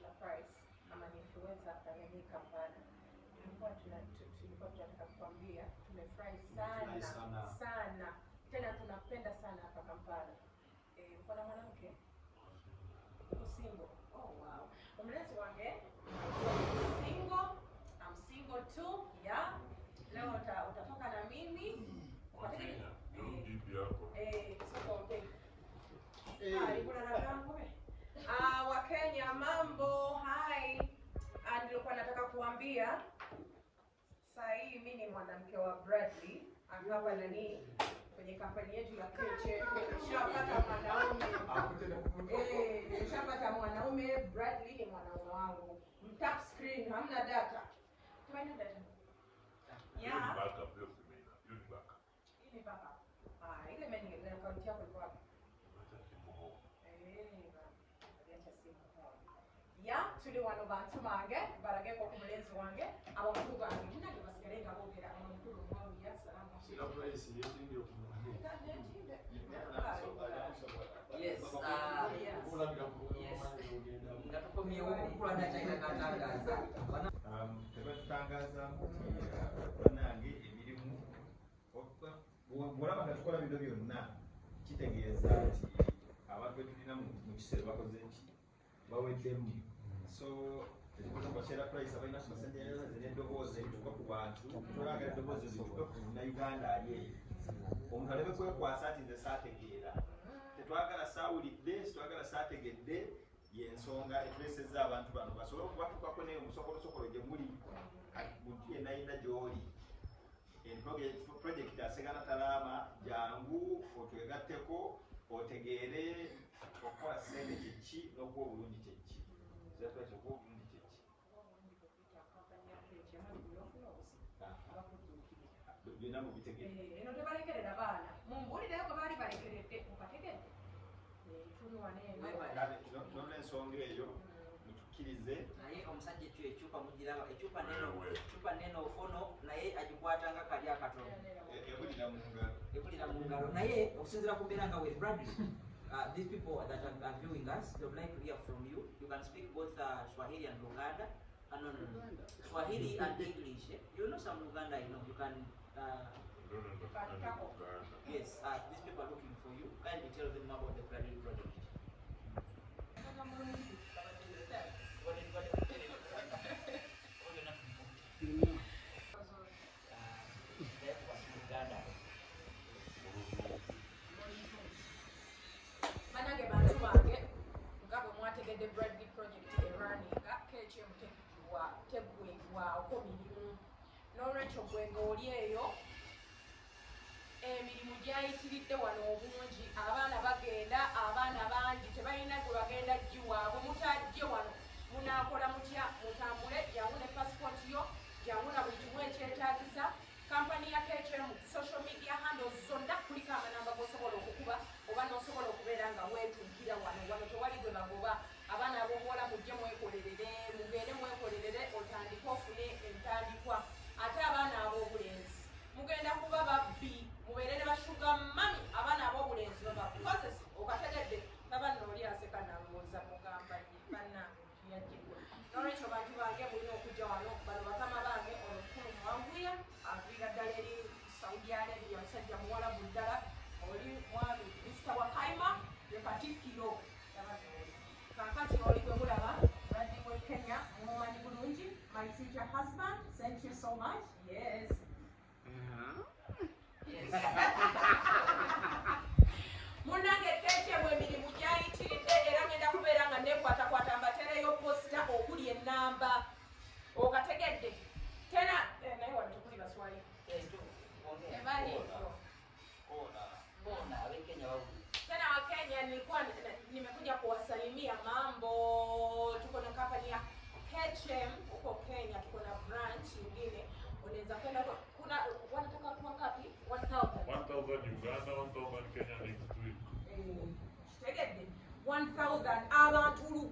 Shila Price ama ni influencer ndani Kampala. Tulikuwa tunataka kukwambia tumefurahi sana. Tena tunapenda sana hapa Kampala. Uko na mwanamke? Single. Oh wow. Umlezi wange single. I'm single too. Yeah. Leo utatoka na mimi. Wakenya mambo, hi. Nilikuwa nataka kuambia saa hii mimi ni mwanamke wa Bradley, hapa nani kwenye kampani yetu ya Keche. Nishapata mwanaume, Bradley ni mwanaume wangu. Mtap screen, hamna data. Tumeenda data. Yeah. Ini backup. Ile meni na account yako iko wapi? Ya, tuli wano bantu mange, barage kwa kumulezi wange, abakuru bange, munage basigalenga bogera amakuru mwamu ya salama. Shila Price yeti ndio Yes, ngatukomye okukula ndachina katangaza. Tebatangaza banange emirimu bwolaba nga tukola bino byonna kitegeeza nti abantu betulina mu kiseera bakoze ki baweddemu. So tekikola Shila Price abalina amasannyalaze n'eddoboozi erituuka ku bantu tolagala eddoboozi erituuka ku Uganda ali eyo omuntu aleme kwekwasa nti nze saategeera tetwagala saawulidde sitwagala saategedde yensonga etuleesezza abantu bano basobole okubatukako naye omusokolosokolo gye muli muntu yenna yinna gy'oli. Project asegana talaama jangu otwegatteko otegeere okukola ssente kyeki n'okuba obulungi kyeki. Okuba obulungi kyeki byonna mubitegeere. Eno tebalekerera baana mumbuulireko baali balekeredde mukategedde n'olw'ensonga eyo mutukkirize naye omusajja ekyo ekyupa mugiraba ekyupa neno ofono naye agikwatanga kali akatono ebulira mu ngalo naye okusinziira ku mbeera nga we Bradley. These people that are viewing us, they would like to hear from you. You can speak both Swahili and Luganda. No. Swahili and English. You know some Luganda, you know. You can. Yes. These people are looking for you. Kindly tell them about the Bradley project. The Bradley project running Keche mutegwa tegwegwa okomirimu n'olwekyo gwenga oli eyo emirimu gyayitiridde wano obungi abaana bagenda abaana bangi tebalina gwe bagenda giwaabwe mutajje wano munaakola mutya mutambule jangu ne passport yo jangu na buli kimu ekyetaagisa kampani ya Keche mu social media handles zonna kuliko amanamba g'osobola okukuba oba n'osobola okubeera nga weetuukira wano tewali gwe bagoba. Abaana abomuwola mujje mwekolerere mugende mwekolerere otandike ofune entandikwa ate abaana ab'obulenzi mugenda kuba babbi mubeere ne bashuga mami abaana ab'obulenzi babakozesa okategedde babana oli aseka nalowooza mugamba bannange yaggibwa n'olwekyo bantu bange mulina okujja wano bano bakama bange olukulu muwanguya aviira ddala eri Saudi Arabia musajja muwalabu ddala oli mwami Mr. Wakaima ye Katikkiro kakati oli gwe mulaba Bradley wa Kenya mumumanyi bulungi my future husband. Thank you so much. Yes. Munange Keche bw'emirimu gyayitiridde era ngenda kubeera nga nekwatakwata mbatereyo posita okuli ennamba okategedde tena naye wano tukuli baswali tena Wakenya nilikuwa nimekuja kuwasalimia mambo. Tuko na kampani ya Keche huko Kenya, tuko na branch nyingine. Unaweza kwenda kuna wanataka watu wangapi? 1000 Uganda, 1000 Kenya next week. Tegedde 1000 abantu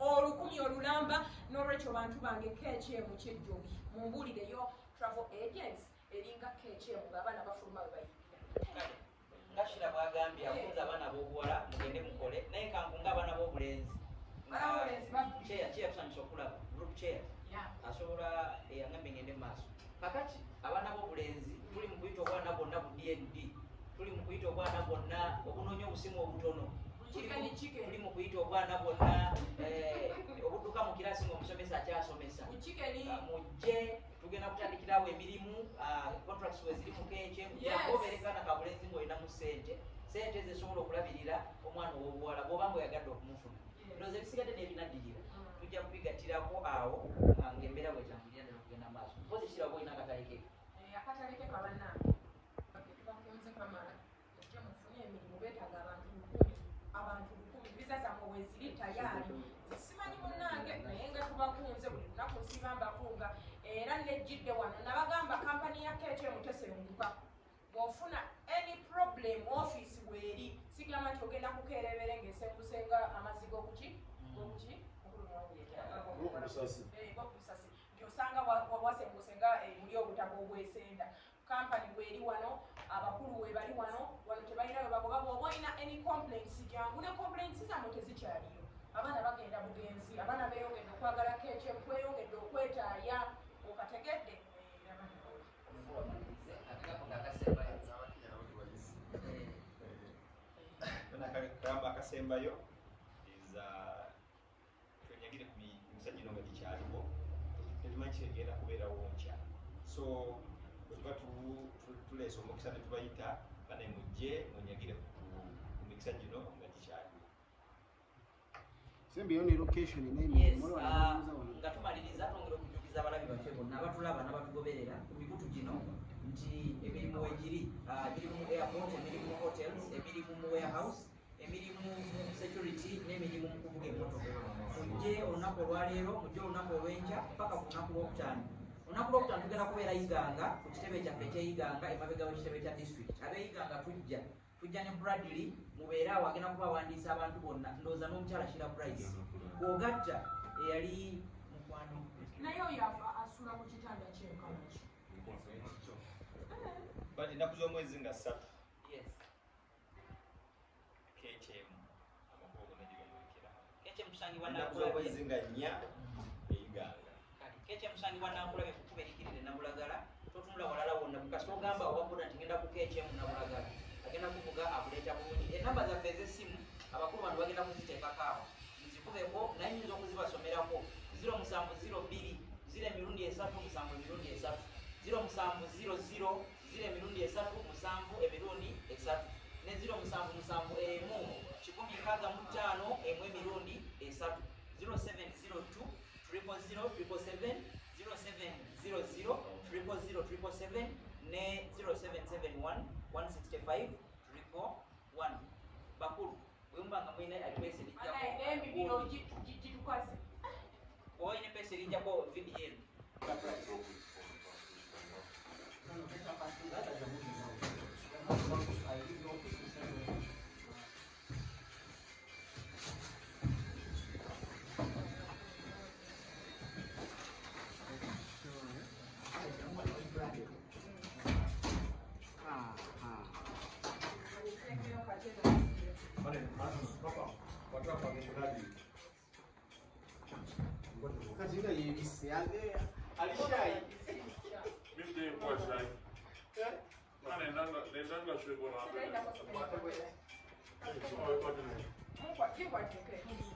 olukumi olulamba n'olwekyo bantu bange Keche mu Kidjogi mumbuulireyo travel agents eringa Keche ng'abaana bafuluma bwe bayingira. Ngashira bwagambye akuza abaana b'obuwala mugende mukole naye kankunga abaana b'obulenzi. Abaana b'obulenzi kakati abaana b'obulenzi tuli mu kuyita obwana bonna bu DND, tuli mu kuyita obwana bonna obunoonya obusimu obutono, tuli mu kuyita obwana bonna obudduka mu kirasi ng'omusomesa akyasomesa. Mujje tugenda kutandikirawo emirimu, contracts we ziri mu keece, obeerekaana ka bulenzi ng'olinamu ssente zesobola okulabirira omwana ow'obuwala bw'oba ng'oyagadde okumufuna. Ndowooza ebisigadde n'ebinaddirira tujja kubigattirako awo ng'embeera bwetambulira ddala okugenda maaso. Mpozi kirabo olina akatale ke. Akatale ke kabannange tubakunze kamala ejje mufune emirimu beetaaga abantu lukumi visa zammwe weeziri tayaali simanyi munnange naye nga tubakunze buli lunaku nsiba mbakunga era nejjidde wano nabagamba kampani ya KHM tesenguka bw'ofuna any problem office weeri sigamba nti ogenda kukeerebere ng'esengusenga amazzi g'okuki g'obusasi osanga wasengusenga muli obutaka obwesenda kampani weeri wano abakulu webali wano tebalina webagoba bw'oba olina any complaints jangu ne complaints zammwe tezikyaliyo abaana bagenda bugenzi abaana beeyongedde okwagala KHM kweyongedde okwetaaya okategedde kagamba akasembayo twenyagire ku misa gino nga gikyaliwo tetumanyi kigenda kubeerawo nkya, so bwetuba tuleesa omukisa ne tubayita bane mujje munyagire ku mikisa gino nga gikyaliwo. Sembi yoni location nga tumaliriza twongera okujukiza abalabi baffe bonna abatulaba n'abatugoberera ku mikutu gino nti emirimu wegiri emirimu mu airport, emirimu mu hotels, emirimu mu warehouse, emirimu mu security n'emirimu mu kuvuga emmotoka. Mujje olunaku olwaleero, mujje olunaku olw'enkya paka ku lunaku lwokutaano. Olunaku lwokutaano tugenda kubeera Iganga ku kitebe kyaffe eky'Iganga emabega w'ekitebe kya district. Ab'Iganga tujja ne Bradley mubeere awo agenda kuba awandiisa abantu bonna, ndowooza n'omukyala Shira Price bw'ogatta eyali mukwano naye oyo asula ku kitanda kyenkanaki ennaku z'omwezi nga 3 KHM amakulu gonna gibamulekera KHM tusangibwa ennaku z'omwezi nga 4 Iganga KHM tusangibwa Nankulabe kukuba erikirire Nabulagala totunula walala wonna mukasi ogamba owabuda nti ngenda ku KHM Nabulagala agenda kuvuga akuleeta bulungi. Enamba zaffe ez'essimu abakulu bano bagenda kuziteekako awo nzikubeko naye nyinza okuzibasomerako 0702 zira emirundi 3 7 emirundi 3 0700 zira emirundi 3 7 emirundi 3 ne 0771 165 emirundi 3 0702 000 0700 000 ne 0771 165 1 bakulu wembanga mwine address emibiro gitukwaze oine pesa elijjako VDN katika yebisi yake alishai Mimi kwa shai. Mana nendanga shwebo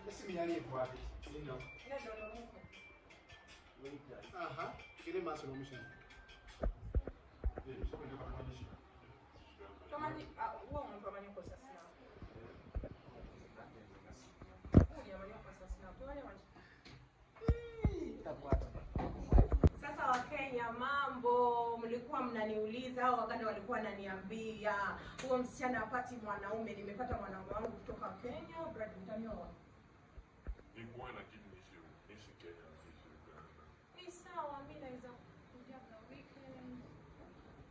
na simu yali ekwate nino aha kile maso nomushana tomanyi uwo omuntu amanyi okozesa sinapu uli amanyi okozesa sinapu Sasa Wakenya, mambo mlikuwa mnaniuliza au Waganda walikuwa wananiambia huo msichana apati mwanaume. Nimepata mwanaume wangu kutoka Kenya, Brad mtanioa. nikuwa na kitu nishi Kenya nishi Uganda. Ni sawa, mimi naweza kuja kwa weekend.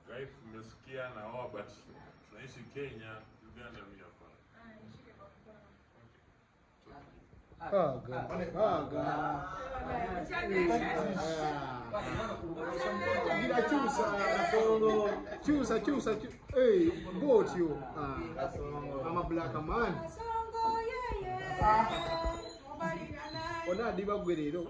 Guys, mmesikia na wao but tunaishi Kenya, Uganda mimi hapa. Nishike kwa mkono. Chusa. Hey, boat you. I'm a black man. Ona diba gwerero.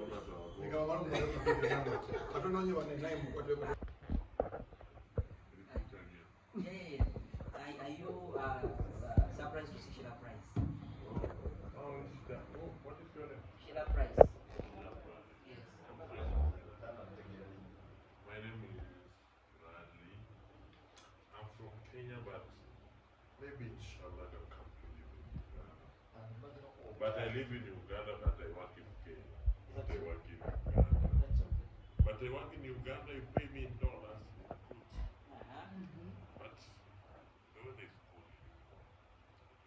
beach, I'm not gonna come to live in Uganda. But I live in Uganda, but I work in Kenya. But I work in Uganda. That's okay. But I work in Uganda, you pay me in dollars. Good. But the weather is cold in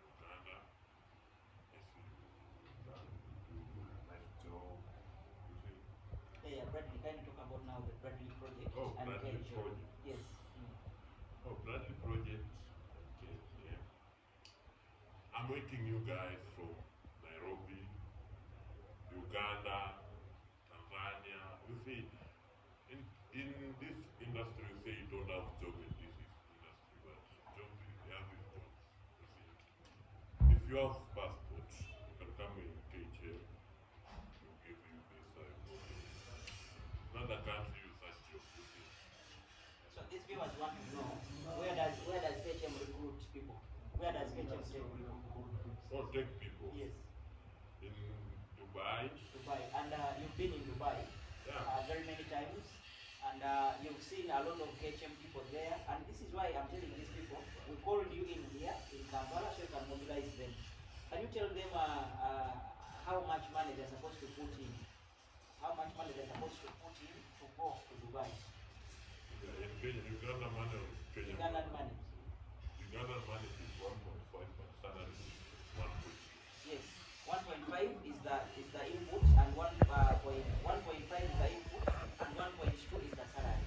Uganda. Yes, you do a nice job. You see? Yeah, Bradley, can you talk about now the Bradley project? Oh, and Bradley KHM? project. Yes. Oh, Bradley project. Okay, yeah. I'm waiting you guys from Nairobi, Uganda, Tanzania. You see, in this industry, you say you don't have job in this industry, but job is there is jobs. You see, if you have passport, you can come in KHL. We'll give you visa. Another country you search job. You see. So these viewers want to know where does KHM recruit people? Where does KHM take people? Or take people Yes, in Dubai. Dubai. And you've been in Dubai Yeah. very many times, and you've seen a lot of KHM people there. And this is why I'm telling these people, we called you in here in Kampala so you can mobilize them. Can you tell them how much money they're supposed to put in? How much money they're supposed to put in to go to Dubai? Yeah, in Kenya, Uganda money or Kenya Ugandan money. Ugandan money is 1.5, but salary is 1.2. Yes, 1.5 is the input, and 1.5 is the input, and 1.2 is the salary.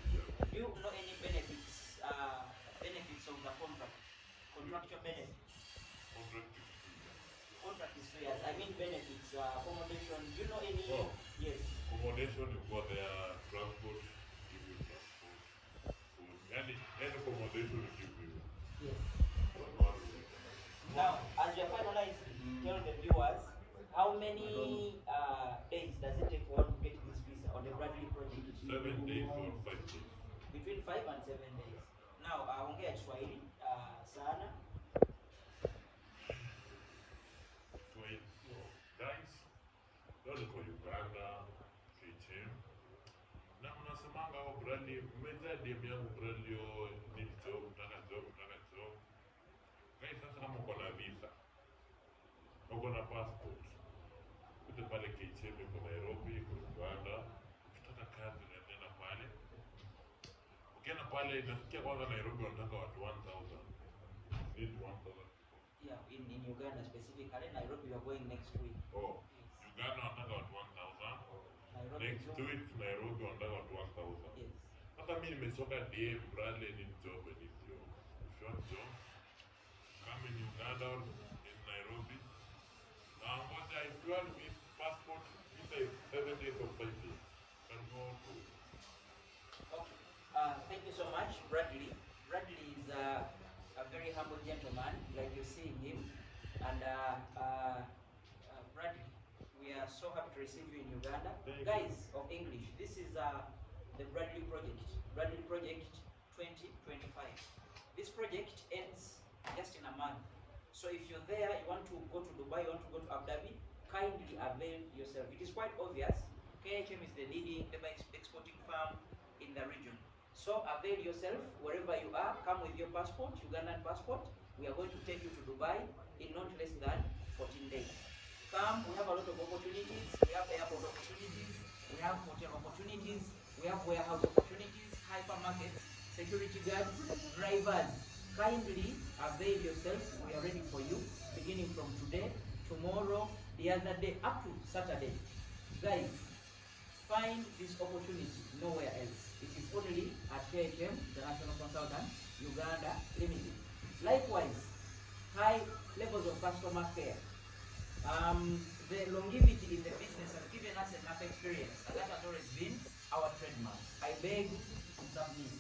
Do you know any benefits of the contract? Contractual benefits. Contract is 2 years. Contract is 3 years. I mean benefits, accommodation. Do you know any? Oh. Yes. Accommodation, you go there, transport, give you transport, food, any accommodation will give you. Yes. Don't worry. Now, as you finalize, tell the viewers how many days does it take for one to get this visa on the Bradley project? 7 days or 5 days. Between 5 and 7 days. Now, ongea Kiswahili sana. Swahili. So, guys, leo niko Uganda, KHM. Na mnasemanga au Bradley, mmejaa DM yangu Bradley, oh, need job, nataka job. Guys, sasa kama uko na visa, uko na passport, kuja pale KHM, iko Nairobi, iko Uganda, ukitaka kazi unaenda pale. Ukienda pale, nasikia kwanza Nairobi wanataka watu 1,000. Need 1,000 people. Yeah, in Uganda specifically, Nairobi we are going next week. Oh, Uganda wanataka watu 1,000. Nairobi. Next week Nairobi wanataka watu 1,000. Yes. Sasa mimi nimesoka DM Bradley need job and need job. If you want job, come in Uganda or in Nairobi. Ngoja, if you want with passport, visa is 7 days or 5 days. Can go to. Okay. Thank you so much, Bradley. Bradley is a very humble gentleman, like you're seeing him. And Bradley, we are so happy to receive you in Uganda. Thank Guys of English, this is the Bradley Project. Bradley Project 2025. This project ends just in a month. So if you're there, you want to go to Dubai, you want to go to Abu Dhabi, kindly avail yourself. It is quite obvious. KHM is the leading labor exporting firm in the region. So avail yourself wherever you are. Come with your passport, Ugandan passport. We are going to take you to Dubai in not less than 14 days. Come, we have a lot of opportunities. We have airport opportunities. We have hotel opportunities. We have warehouse opportunities, hypermarkets, security guards, drivers. Kindly avail yourself. We are ready for you, beginning from today, tomorrow, the other day, up to Saturday. Guys, find this opportunity nowhere else. It is only at KHM, the National Consultant, Uganda Limited. Likewise, high levels of customer care. The longevity in the business has given us enough experience, and that has always been our trademark. I beg to submit.